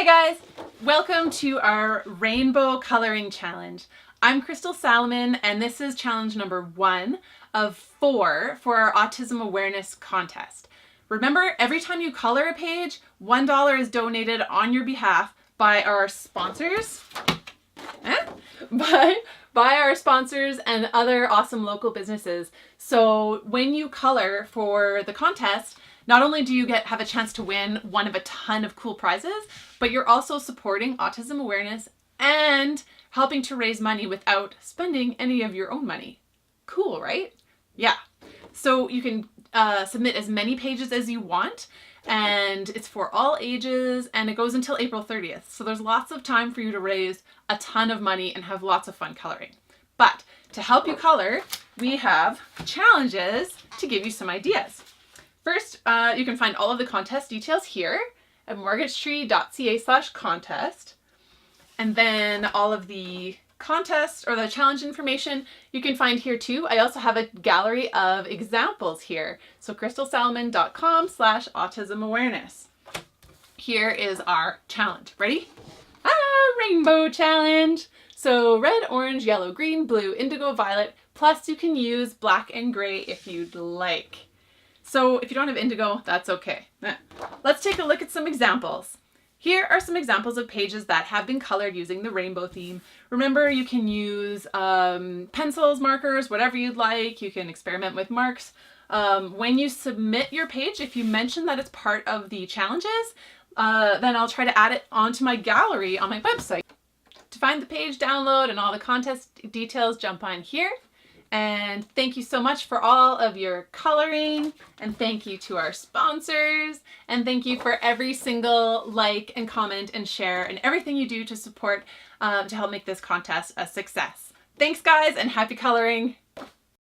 Hi guys! Welcome to our rainbow coloring challenge. I'm Crystal Salamon and this is challenge number 1 of 4 for our autism awareness contest. Remember, every time you color a page, $1 is donated on your behalf by our sponsors. By our sponsors and other awesome local businesses. So when you color for the contest, not only do you have a chance to win one of a ton of cool prizes, but you're also supporting autism awareness and helping to raise money without spending any of your own money. Cool, right? Yeah. So you can submit as many pages as you want, and it's for all ages, and it goes until April 30th. So there's lots of time for you to raise a ton of money and have lots of fun coloring. But to help you color, we have challenges to give you some ideas. First, you can find all of the contest details here at mortgagetree.ca/contest. And then all of the contest or the challenge information you can find here too. I also have a gallery of examples here. So crystalsalmon.com/autismawareness. Here is our challenge. Ready? Rainbow challenge. So red, orange, yellow, green, blue, indigo, violet, plus you can use black and gray if you'd like. So if you don't have indigo, that's okay. Let's take a look at some examples. Here are some examples of pages that have been colored using the rainbow theme. Remember, you can use pencils, markers, whatever you'd like. You can experiment with marks. When you submit your page, if you mention that it's part of the challenges, then I'll try to add it onto my gallery on my website. To find the page, download, and all the contest details, jump on here. And thank you so much for all of your coloring, and thank you to our sponsors, and thank you for every single like and comment and share and everything you do to support to help make this contest a success. Thanks guys, and happy coloring!